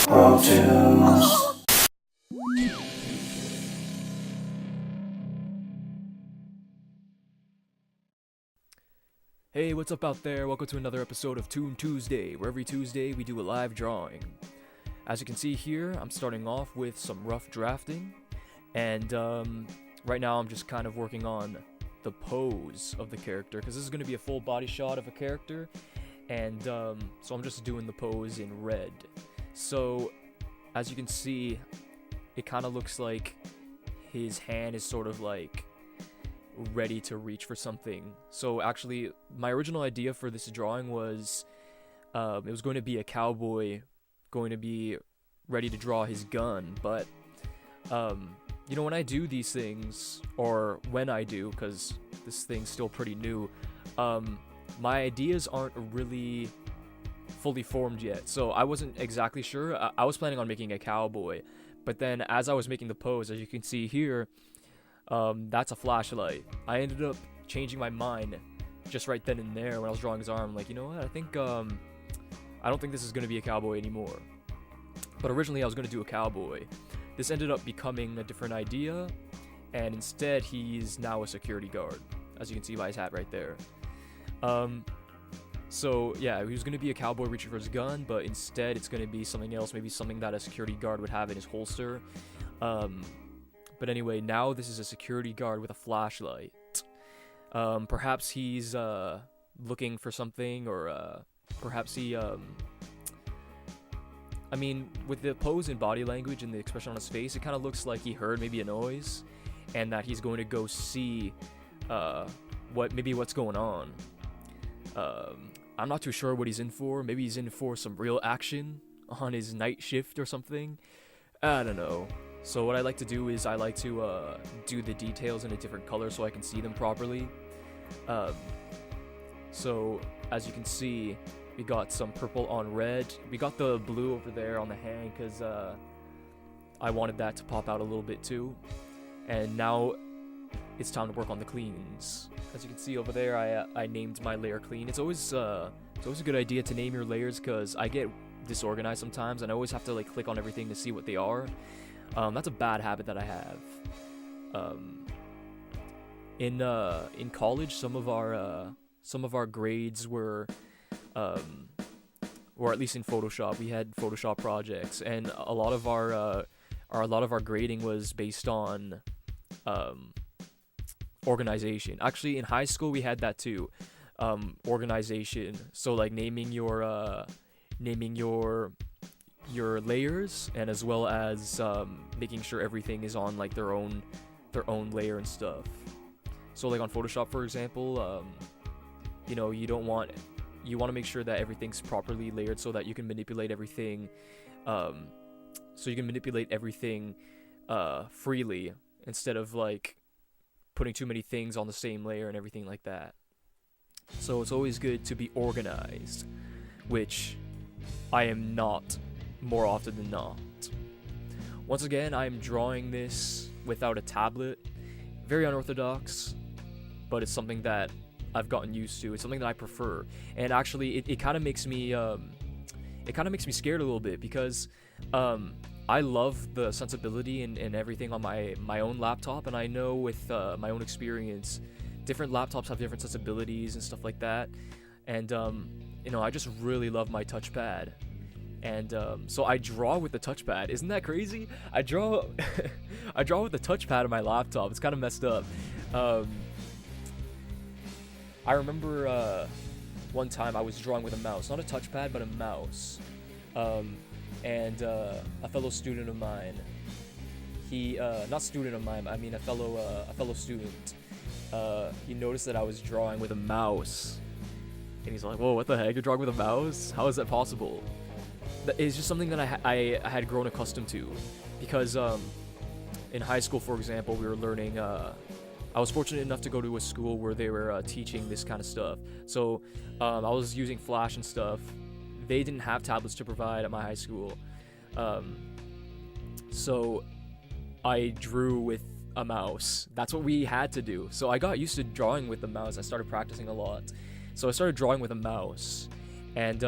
Pro Tunes. Hey, what's up out there? Welcome to another episode of Toon Tuesday, where every Tuesday we do a live drawing. As you can see here, I'm starting off with some rough drafting, and right now I'm just kind of working on the pose of the character, because this is going to be a full body shot of a character, and so I'm just doing the pose in red. So, as you can see, it kind of looks like his hand is sort of like ready to reach for something. So actually, my original idea for this drawing was it was going to be a cowboy going to be ready to draw his gun, but when I do these things, or when I do, because this thing's still pretty new, my ideas aren't really fully formed yet, so I wasn't exactly sure. I was planning on making a cowboy, but then as I was making the pose, as you can see here, that's a flashlight. I ended up changing my mind just right then and there when I was drawing his arm. Like, you know what, I think, I don't think this is going to be a cowboy anymore. But originally I was going to do a cowboy. This ended up becoming a different idea, and instead he's now a security guard, as you can see by his hat right there. So yeah, he was going to be a cowboy reaching for his gun, but instead it's going to be something else, maybe something that a security guard would have in his holster. But anyway, now this is a security guard with a flashlight. Perhaps he's looking for something, or perhaps he, with the pose and body language and the expression on his face, it kind of looks like he heard maybe a noise, and that he's going to go see what's going on. I'm not too sure what he's in for. Maybe he's in for some real action on his night shift or something. I don't know. So what I like to do is I like to do the details in a different color so I can see them properly. So as you can see, we got some purple on red. We got the blue over there on the hand because I wanted that to pop out a little bit too. And now it's time to work on the cleans. As you can see over there, I named my layer clean. It's always a good idea to name your layers, because I get disorganized sometimes and I always have to like click on everything to see what they are. That's a bad habit that I have. In college, some of our grades were, or at least in Photoshop, we had Photoshop projects, and a lot of our grading was based on organization. Actually, in high school we had that too, organization. So like naming your layers, and as well as making sure everything is on like their own layer and stuff. So like on Photoshop, for example, you want to make sure that everything's properly layered so that you can manipulate everything freely, instead of like putting too many things on the same layer and everything like that. So it's always good to be organized, which I am not more often than not. Once again, I'm drawing this without a tablet. Very unorthodox, but it's something that I've gotten used to. It's something that I prefer, and actually, it kind of makes me scared a little bit, because I love the sensibility and everything on my own laptop, and I know with my own experience, different laptops have different sensibilities and stuff like that, and I just really love my touchpad. And so I draw with the touchpad. Isn't that crazy? I draw with the touchpad on my laptop. It's kind of messed up. I remember one time I was drawing with a mouse, not a touchpad, but a mouse. And a fellow student of mine, a fellow student, he noticed that I was drawing with a mouse. And he's like, "Whoa, what the heck? You're drawing with a mouse? How is that possible?" It's just something that I had grown accustomed to, because in high school, for example, we were learning. I was fortunate enough to go to a school where they were teaching this kind of stuff. So I was using Flash and stuff. They didn't have tablets to provide at my high school, so I drew with a mouse. That's what we had to do. So I got used to drawing with the mouse. I started practicing a lot. So I started drawing with a mouse, and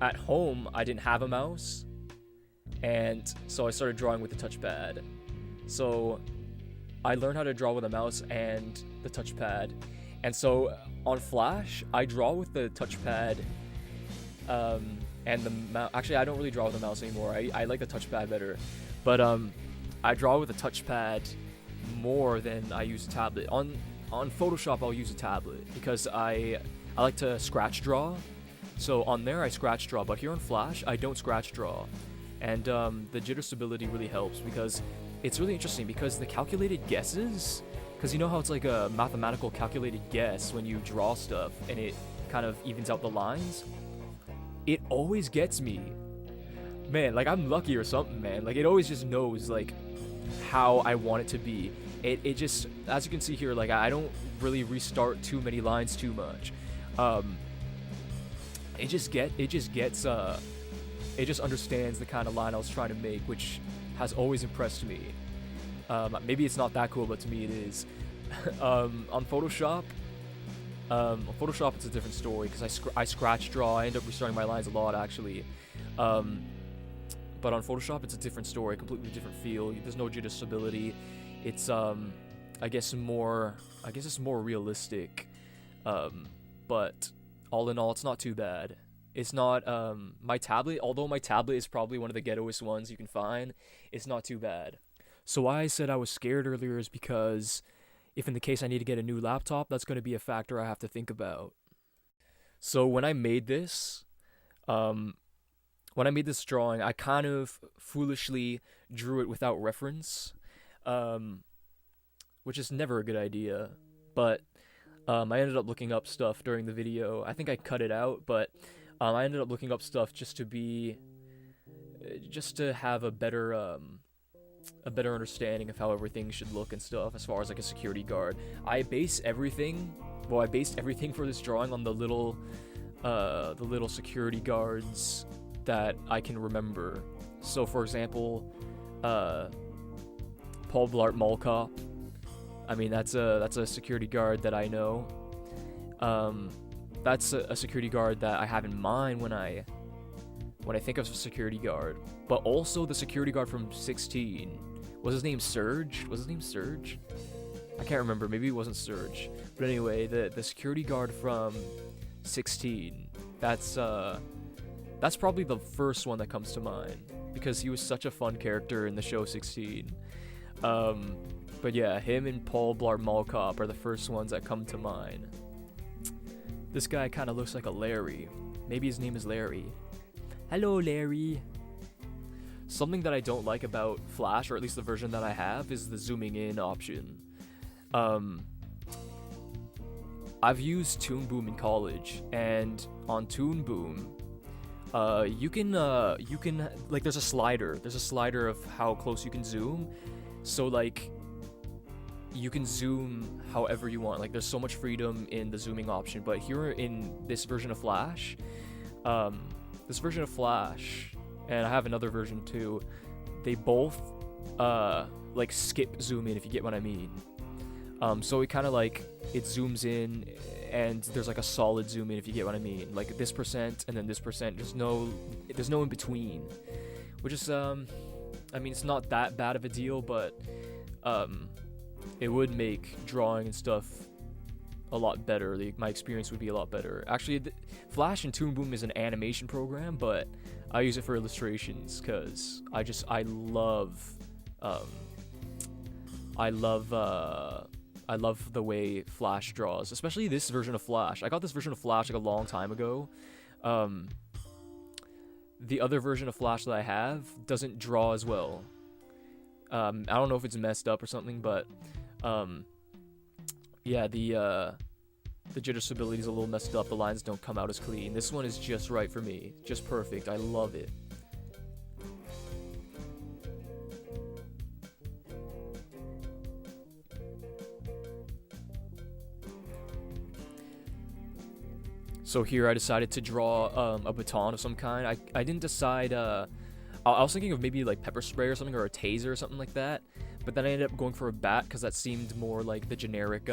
at home I didn't have a mouse, and so I started drawing with the touchpad. So I learned how to draw with a mouse and the touchpad, and so on Flash I draw with the touchpad, and the mouse. Actually, I don't really draw with the mouse anymore. I like the touchpad better, but I draw with a touchpad more than I use a tablet. On Photoshop I'll use a tablet because I like to scratch draw. So on there I scratch draw, but here on Flash I don't scratch draw. And the jitter stability really helps because it's really interesting because the calculated guesses, because you know how it's like a mathematical calculated guess when you draw stuff and it kind of evens out the lines? It always gets me. Man, like I'm lucky or something, man. Like it always just knows like how I want it to be. It just, as you can see here, like I don't really restart too many lines too much. It just understands the kind of line I was trying to make, which has always impressed me. Maybe it's not that cool, but to me it is. On Photoshop, it's a different story because I scratch draw. I end up restarting my lines a lot, actually. But on Photoshop, it's a different story, completely different feel. There's no jitter stability. It's I guess it's more realistic. But all in all, it's not too bad. It's not my tablet. Although my tablet is probably one of the ghettoest ones you can find, it's not too bad. So why I said I was scared earlier is because if in the case I need to get a new laptop, that's going to be a factor I have to think about. So when I made this, drawing, I kind of foolishly drew it without reference, which is never a good idea. But I ended up looking up stuff during the video. I think I cut it out, but I ended up looking up stuff just to have a better understanding of how everything should look and stuff as far as like a security guard. I based everything for this drawing on the little security guards that I can remember. So for example, Paul Blart Mall Cop. I mean, that's a security guard that I know. That's a security guard that I have in mind when I think of a security guard. But also the security guard from 16. Was his name Surge? I can't remember. Maybe it wasn't Surge. But anyway, the security guard from 16. That's probably the first one that comes to mind because he was such a fun character in the show 16. But yeah, him and Paul Blart Mall Cop are the first ones that come to mind. This guy kind of looks like a Larry. Maybe his name is Larry. Hello, Larry. Something that I don't like about Flash, or at least the version that I have, is the zooming in option. I've used Toon Boom in college, and on Toon Boom, you can like there's a slider of how close you can zoom. So like you can zoom however you want. Like there's so much freedom in the zooming option. But here in this version of Flash, and I have another version too, they both like skip zoom in, if you get what I mean. So it kind of like it zooms in and there's like a solid zoom in, if you get what I mean. Like this percent and then this percent. There's no in between, which is I mean, it's not that bad of a deal, but it would make drawing and stuff a lot better. My experience would be a lot better. Actually, Flash and Toon Boom is an animation program, but I use it for illustrations because I love the way Flash draws, especially this version of Flash. I got this version of Flash like a long time ago. The other version of Flash that I have doesn't draw as well. I don't know if it's messed up or something, but yeah, the jitter stability is a little messed up. The lines don't come out as clean. This one is just right for me, just perfect. I love it. So here I decided to draw a baton of some kind. I didn't decide. I was thinking of maybe like pepper spray or something, or a taser or something like that. But then I ended up going for a bat because that seemed more like the generic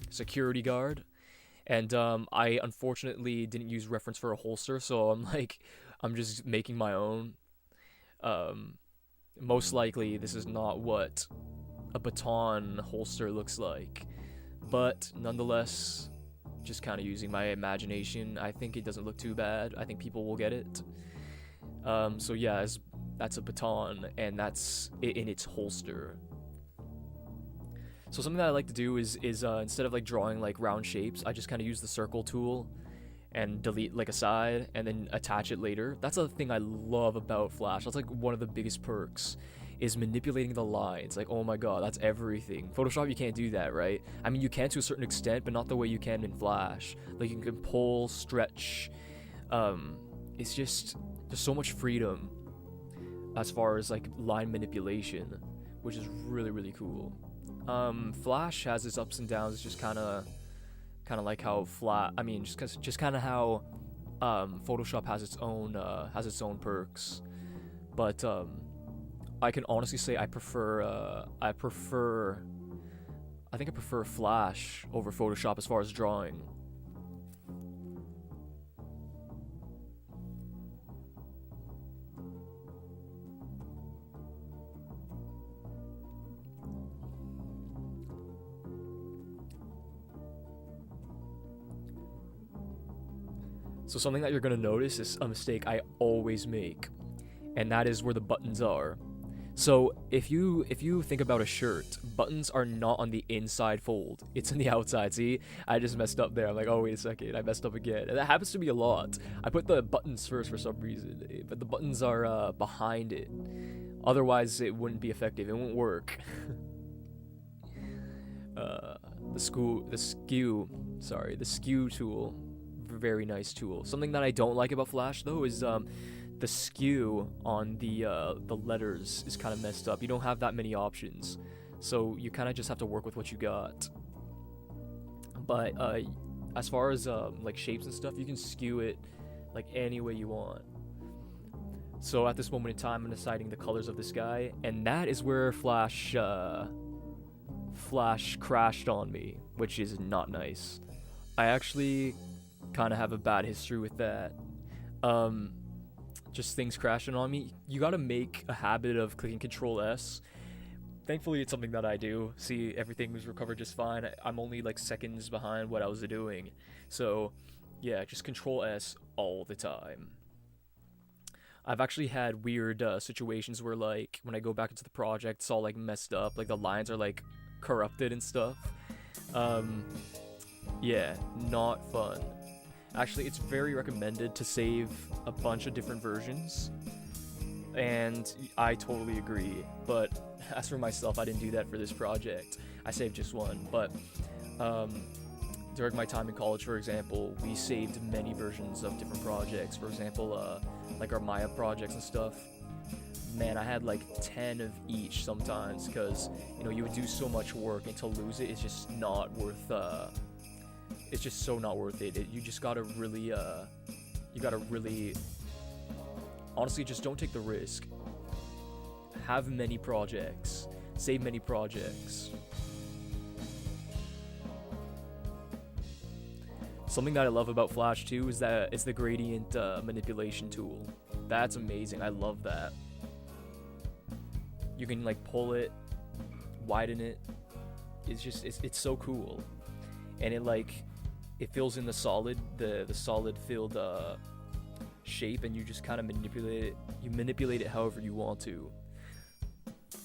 security guard. And I unfortunately didn't use reference for a holster, so I'm like, I'm just making my own. Um, Most likely, this is not what a baton holster looks like, but nonetheless, just kind of using my imagination. I think it doesn't look too bad. I think people will get it. So yeah, that's a baton, and that's it in its holster. So something that I like to do is instead of like drawing like round shapes, I just kind of use the circle tool and delete like a side and then attach it later. That's a thing I love about Flash. That's like one of the biggest perks is manipulating the lines. Like, oh my god, that's everything. Photoshop, you can't do that, right? I mean, you can to a certain extent, but not the way you can in Flash. Like, you can pull, stretch. It's just there's so much freedom as far as like line manipulation, which is really, really cool. Flash has its ups and downs. It's just kind of like how just kind of how Photoshop has its own perks. But I can honestly say I think I prefer Flash over Photoshop as far as drawing. So something that you're gonna notice is a mistake I always make, and that is where the buttons are. So if you think about a shirt, buttons are not on the inside fold. It's on the outside. See, I just messed up there. I'm like, oh wait a second, I messed up again. And that happens to me a lot. I put the buttons first for some reason, but the buttons are behind it. Otherwise, it wouldn't be effective. It won't work. The skew tool. Very nice tool. Something that I don't like about Flash though is the skew on the letters is kind of messed up. You don't have that many options, so you kind of just have to work with what you got. But as far as like shapes and stuff, you can skew it like any way you want. So at this moment in time, I'm deciding the colors of this guy, and that is where Flash crashed on me, which is not nice. I actually kind of have a bad history with that. Just things crashing on me. You gotta make a habit of clicking Control S. Thankfully, it's something that I do. See, everything was recovered just fine. I'm only like seconds behind what I was doing. So, yeah, just Control S all the time. I've actually had weird situations where, like, when I go back into the project, it's all like messed up. Like the lines are like corrupted and stuff. Yeah, not fun. Actually, it's very recommended to save a bunch of different versions, and I totally agree. But as for myself, I didn't do that for this project. I saved just one. But during my time in college, for example, we saved many versions of different projects. For example, like our Maya projects and stuff. Man, I had like 10 of each sometimes, because you would do so much work, and to lose it is just not worth. It's just so not worth it. You just gotta really, honestly, just don't take the risk. Have many projects. Save many projects. Something that I love about Flash too is that it's the gradient manipulation tool. That's amazing. I love that. You can like pull it, widen it. It's so cool, and it fills in the solid filled shape, and you just kind of manipulate it. You manipulate it however you want to.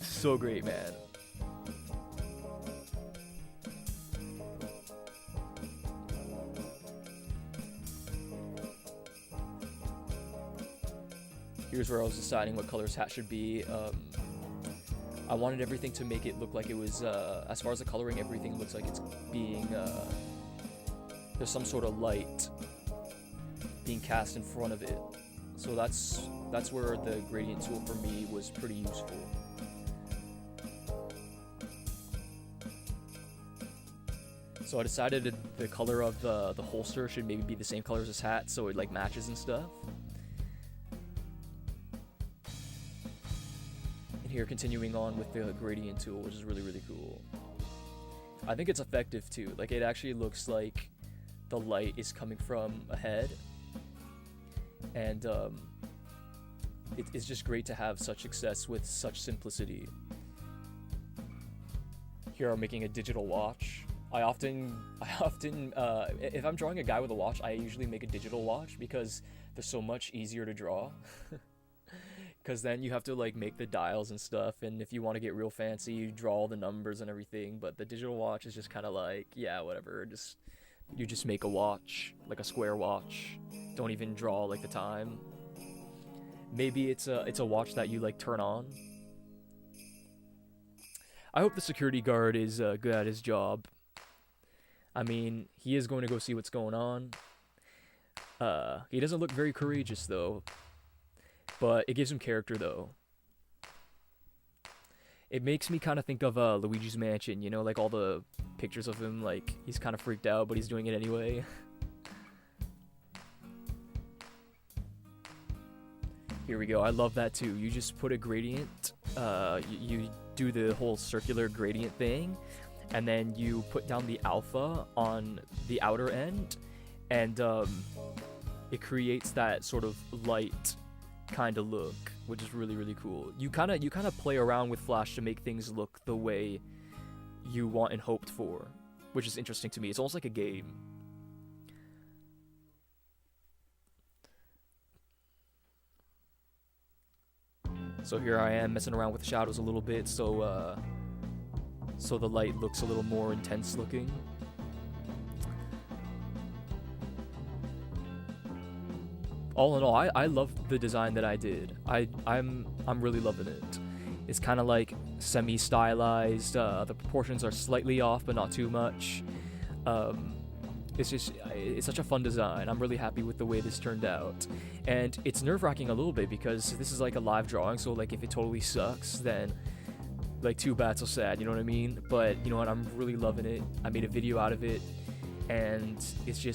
So great, man. Here's where I was deciding what color his hat should be. I wanted everything to make it look like it was, as far as the coloring, everything looks like it's being, there's some sort of light being cast in front of it. So that's where the gradient tool for me was pretty useful. So I decided the color of the holster should maybe be the same color as his hat, so it like matches and stuff. And here, continuing on with the gradient tool, which is really, really cool. I think it's effective too. Like, it actually looks like the light is coming from ahead, and it's just great to have such success with such simplicity. Here I'm making a digital watch. I often, if I'm drawing a guy with a watch, I usually make a digital watch because they're so much easier to draw. Because then you have to like make the dials and stuff, and if you want to get real fancy, you draw all the numbers and everything. But the digital watch is just kind of like, yeah, whatever. You just make a watch, like a square watch. Don't even draw like the time. Maybe it's a watch that you like turn on. I hope the security guard is good at his job. I mean, he is going to go see what's going on. He doesn't look very courageous though, but it gives him character though. It makes me kind of think of Luigi's Mansion, you know, like all the pictures of him, like he's kind of freaked out, but he's doing it anyway. Here we go. I love that too. You just put a gradient. You do the whole circular gradient thing, and then you put down the alpha on the outer end, and it creates that sort of light kind of look, which is really, really cool. You kind of play around with Flash to make things look the way you want and hoped for, which is interesting to me. It's almost like a game. So here I am messing around with the shadows a little bit, so the light looks a little more intense looking. All in all, I love the design that I did. I'm really loving it. It's kind of like semi-stylized. The proportions are slightly off, but not too much. It's such a fun design. I'm really happy with the way this turned out. And it's nerve-wracking a little bit because this is like a live drawing, so like if it totally sucks, then like too bad, so sad, you know what I mean? But you know what, I'm really loving it. I made a video out of it, and it's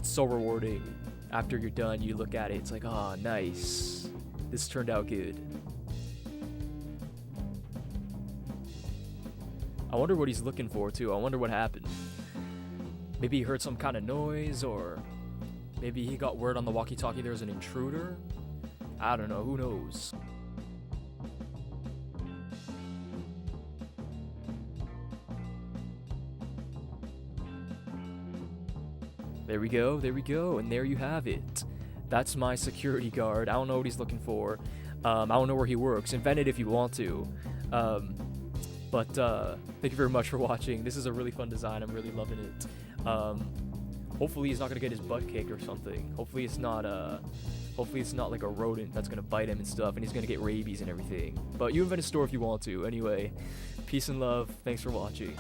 so rewarding. After you're done, you look at it, it's like, oh, nice. This turned out good. I wonder what he's looking for too. I wonder what happened. Maybe he heard some kind of noise, or maybe he got word on the walkie-talkie there was an intruder. I don't know, who knows? There we go, and there you have it. That's my security guard. I don't know what he's looking for. I don't know where he works. Invent it if you want to. But thank you very much for watching. This is a really fun design. I'm really loving it. Hopefully he's not gonna get his butt kicked or something. Hopefully it's not like a rodent that's gonna bite him and stuff, and he's gonna get rabies and everything. But you invent a store if you want to. Anyway, peace and love. Thanks for watching.